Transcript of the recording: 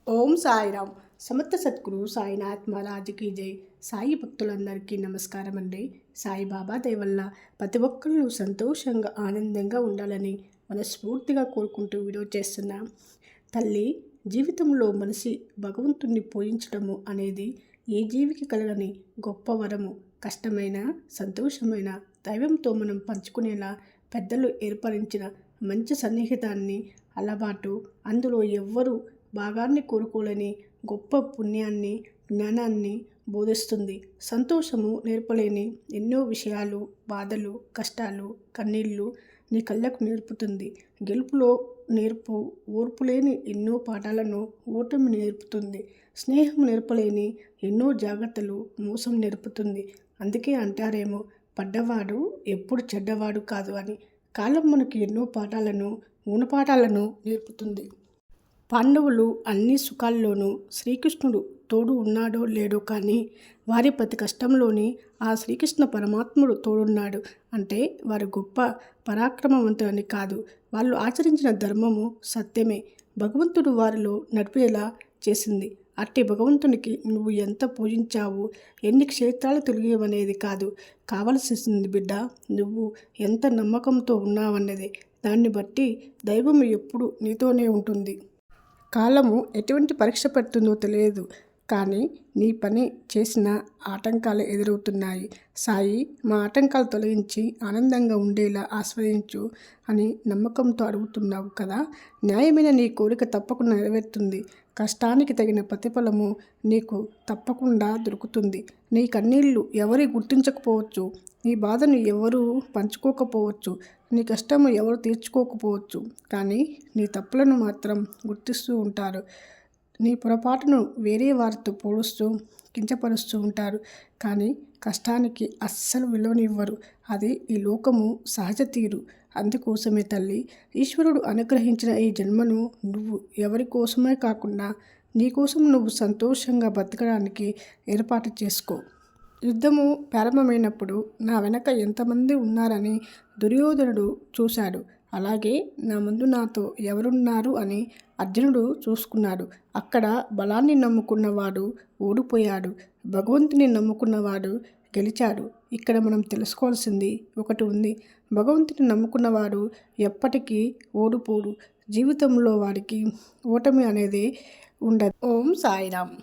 ఓం సాయిరామ్. సమర్థ సద్గురు సాయినాథ్ మహారాజ్కి జై. సాయి భక్తులందరికీ నమస్కారం అండి. సాయిబాబా దయ వల్ల ప్రతి ఒక్కళ్ళు సంతోషంగా ఆనందంగా ఉండాలని మనస్ఫూర్తిగా కోరుకుంటూ వీడియో చేస్తున్నాం. తల్లి, జీవితంలో మనిషి భగవంతుణ్ణి పూజించడము అనేది ఏ జీవికి కలగని గొప్ప వరము. కష్టమైన సంతోషమైన దైవంతో మనం పంచుకునేలా పెద్దలు ఏర్పరిచిన మంచి సన్నిహితాన్ని అలవాటు, అందులో ఎవ్వరూ భాగాన్ని కోరుకోలేని గొప్ప పుణ్యాన్ని, జ్ఞానాన్ని బోధిస్తుంది. సంతోషము నేర్పలేని ఎన్నో విషయాలు, బాధలు, కష్టాలు, కన్నీళ్ళు నీ కళ్ళకు నేర్పుతుంది. గెలుపులో నేర్పు, ఓర్పు లేని ఎన్నో పాఠాలను ఓటమి నేర్పుతుంది. స్నేహం నేర్పలేని ఎన్నో జాగ్రత్తలు మోసం నేర్పుతుంది. అందుకే అంటారేమో, పడ్డవాడు ఎప్పుడు చెడ్డవాడు కాదు అని. కాలం మనకి ఎన్నో పాఠాలను, గుణపాఠాలను నేర్పుతుంది. పాండవులు అన్ని సుఖాల్లోనూ శ్రీకృష్ణుడు తోడు ఉన్నాడో లేడో కానీ వారి ప్రతి కష్టంలోని ఆ శ్రీకృష్ణ పరమాత్ముడు తోడున్నాడు. అంటే వారు గొప్ప పరాక్రమవంతులని కాదు, వాళ్ళు ఆచరించిన ధర్మము సత్యమే భగవంతుడు వారిలో నడిపేలా చేసింది. అట్టి భగవంతునికి నువ్వు ఎంత పూజించావు, ఎన్ని క్షేత్రాలు తొలిగేవనేది కాదు, కావలసింది బిడ్డ నువ్వు ఎంత నమ్మకంతో ఉన్నావన్నదే. దాన్ని బట్టి దైవం ఎప్పుడు నీతోనే ఉంటుంది. కాలము ఎటువంటి పరీక్ష పెడుతుందో తెలియదు, కానీ నీ పని చేసిన ఆటంకాలు ఎదురవుతున్నాయి. సాయి మా ఆటంకాలు తొలగించి ఆనందంగా ఉండేలా ఆస్వాదించు అని నమ్మకంతో అడుగుతున్నావు కదా. న్యాయమైన నీ కోరిక తప్పకుండా నెరవేరుతుంది. కష్టానికి తగిన ప్రతిఫలము నీకు తప్పకుండా దొరుకుతుంది. నీ కన్నీళ్లు ఎవరు గుర్తించకపోవచ్చు, నీ బాధను ఎవరు పంచుకోకపోవచ్చు, నీ కష్టము ఎవరు తీర్చుకోకపోవచ్చు, కానీ నీ తప్పులను మాత్రం గుర్తిస్తూ ఉంటారు. నీ పొరపాటును వేరే వారితో పోలుస్తూ కించపరుస్తూ ఉంటారు, కానీ కష్టానికి అస్సలు విలువనివ్వరు. అది ఈ లోకము సహజ తీరు. అందుకోసమే తల్లి, ఈశ్వరుడు అనుగ్రహించిన ఈ జన్మను నువ్వు ఎవరి కోసమే కాకుండా నీ కోసం నువ్వు సంతోషంగా బతకడానికి ఏర్పాటు చేసుకో. యుద్ధము ప్రారంభమైనప్పుడు నా వెనక ఎంతమంది ఉన్నారని దుర్యోధనుడు చూశాడు. అలాగే నా ముందు నాతో ఎవరున్నారు అని అర్జునుడు చూసుకున్నాడు. అక్కడ బలాన్ని నమ్ముకున్నవాడు ఓడిపోయాడు, భగవంతుని నమ్ముకున్నవాడు గెలిచాడు. ఇక్కడ మనం తెలుసుకోవాల్సింది ఒకటి ఉంది. భగవంతుని నమ్ముకున్నవాడు ఎప్పటికీ ఓడిపోడు. జీవితంలో వాడికి ఓటమి అనేది ఉండదు. ఓం సాయిరామ్.